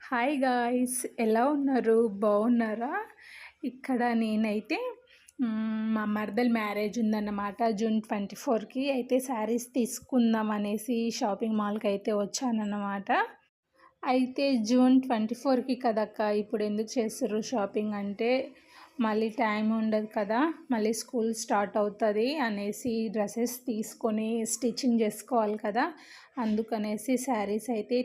Hi guys, ఎలా ఉన్నారు? బాగున్నారా? ఇక్కడ నేనైతే మా మరదలు మ్యారేజ్ ఉందన్నమాట. జూన్ 24కి అయితే శారీస్ తీసుకుందాం అనేసి షాపింగ్ మాల్కి అయితే వచ్చానన్నమాట. అయితే జూన్ 24కి కదక్క ఇప్పుడు ఎందుకు చేస్తుర్రు షాపింగ్ అంటే, మళ్ళీ టైం ఉండదు కదా, మళ్ళీ స్కూల్ స్టార్ట్ అవుతుంది అనేసి డ్రెస్సెస్ తీసుకొని స్టిచ్చింగ్ చేసుకోవాలి కదా, అందుకనేసి శారీస్ అయితే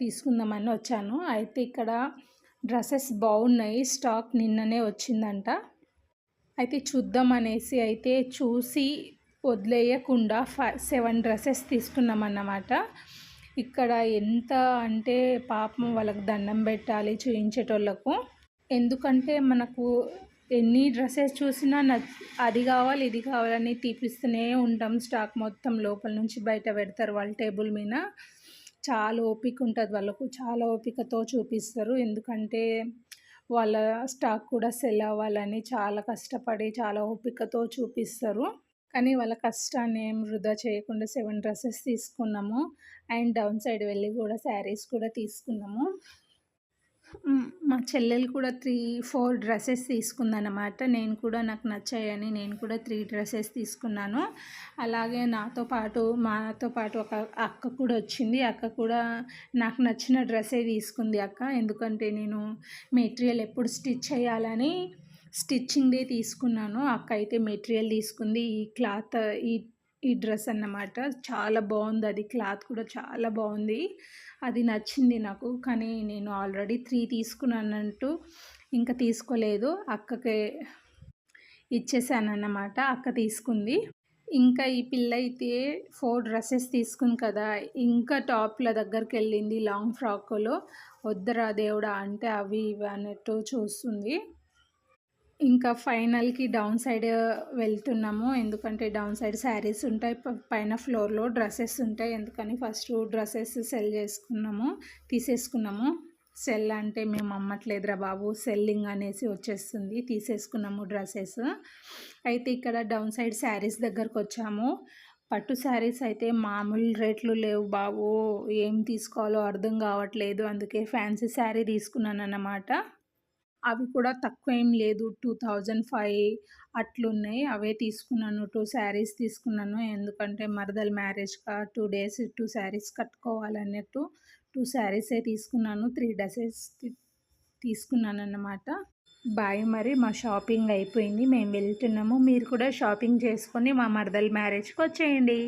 తీసుకుందామని వచ్చాను. అయితే ఇక్కడ డ్రెస్సెస్ బాగున్నాయి, స్టాక్ నిన్ననే వచ్చిందంట. అయితే చూద్దాం అనేసి అయితే చూసి వదిలేయకుండా 7 డ్రెస్సెస్ తీసుకున్నామన్నమాట. ఇక్కడ ఎంత అంటే పాపం వాళ్ళకి దండం పెట్టాలి చూయించేటోళ్ళకు. ఎందుకంటే మనకు ఎన్ని డ్రెస్సెస్ చూసినా అది కావాలి ఇది కావాలని తీపిస్తూనే ఉంటాం. స్టాక్ మొత్తం లోపల నుంచి బయట పెడతారు వాళ్ళ టేబుల్ మీద. చాలా ఓపిక ఉంటుంది వాళ్ళకు, చాలా ఓపికతో చూపిస్తారు. ఎందుకంటే వాళ్ళ స్టాక్ కూడా సెల్ అవ్వాలని చాలా కష్టపడి చాలా ఓపికతో చూపిస్తారు. కానీ వాళ్ళ కష్టాన్ని ఏం వృధా చేయకుండా 7 డ్రెస్సెస్ తీసుకున్నాము. అండ్ డౌన్ సైడ్ వెళ్ళి కూడా శారీస్ కూడా తీసుకున్నాము. మా చెల్లెలు కూడా 3-4 డ్రెస్సెస్ తీసుకుందన్నమాట. నేను కూడా నాకు నచ్చాయని నేను కూడా 3 డ్రెస్సెస్ తీసుకున్నాను. అలాగే మాతో పాటు ఒక అక్క కూడా వచ్చింది. అక్క కూడా నాకు నచ్చిన డ్రెస్సే తీసుకుంది అక్క. ఎందుకంటే నేను మెటీరియల్ ఎప్పుడు స్టిచ్ చేయాలని స్టిచ్చింగ్దే తీసుకున్నాను. అక్క అయితే మెటీరియల్ తీసుకుంది. ఈ డ్రెస్ అన్నమాట చాలా బాగుంది. అది క్లాత్ కూడా చాలా బాగుంది, అది నచ్చింది నాకు. కానీ నేను ఆల్రెడీ 3 తీసుకున్నానంటూ ఇంకా తీసుకోలేదు, అక్కకే ఇచ్చేసానన్నమాట. అక్క తీసుకుంది. ఇంకా ఈ పిల్ల అయితే 4 డ్రెస్సెస్ తీసుకుంది కదా, ఇంకా టాప్ల దగ్గరికి వెళ్ళింది. లాంగ్ ఫ్రాక్లో వద్దరా దేవుడా అంటే అవి ఇవి అన్నట్టు చూస్తుంది. ఇంకా ఫైనల్కి డౌన్ సైడ్ వెళ్తున్నాము. ఎందుకంటే డౌన్ సైడ్ శారీస్ ఉంటాయి, పైన ఫ్లోర్లో డ్రెస్సెస్ ఉంటాయి. ఎందుకని ఫస్ట్ డ్రెస్సెస్ తీసేసుకున్నాము. సెల్ అంటే మేము అమ్మట్లేదురా బాబు, సెల్లింగ్ అనేసి వచ్చేస్తుంది. తీసేసుకున్నాము డ్రెస్సెస్. అయితే ఇక్కడ డౌన్ సైడ్ శారీస్ దగ్గరకు వచ్చాము. పట్టు శారీస్ అయితే మామూలు రేట్లు లేవు బాబు, ఏం తీసుకోవాలో అర్థం కావట్లేదు. అందుకే ఫ్యాన్సీ శారీ తీసుకున్నాను అన్నమాట. అవి కూడా తక్కువ ఏం లేదు, 2005 అట్లున్నాయి. అవే తీసుకున్నాను. 2 శారీస్ తీసుకున్నాను. ఎందుకంటే మరదలు మ్యారేజ్గా 2 డేస్ 2 శారీస్ కట్టుకోవాలన్నట్టు 2 శారీసే తీసుకున్నాను. 3 డ్రెస్సెస్ తీసుకున్నాను అన్నమాట. బాయ్, మరి మా షాపింగ్ అయిపోయింది, మేము వెళ్తున్నాము. మీరు కూడా షాపింగ్ చేసుకొని మా మరదలు మ్యారేజ్కి వచ్చేయండి.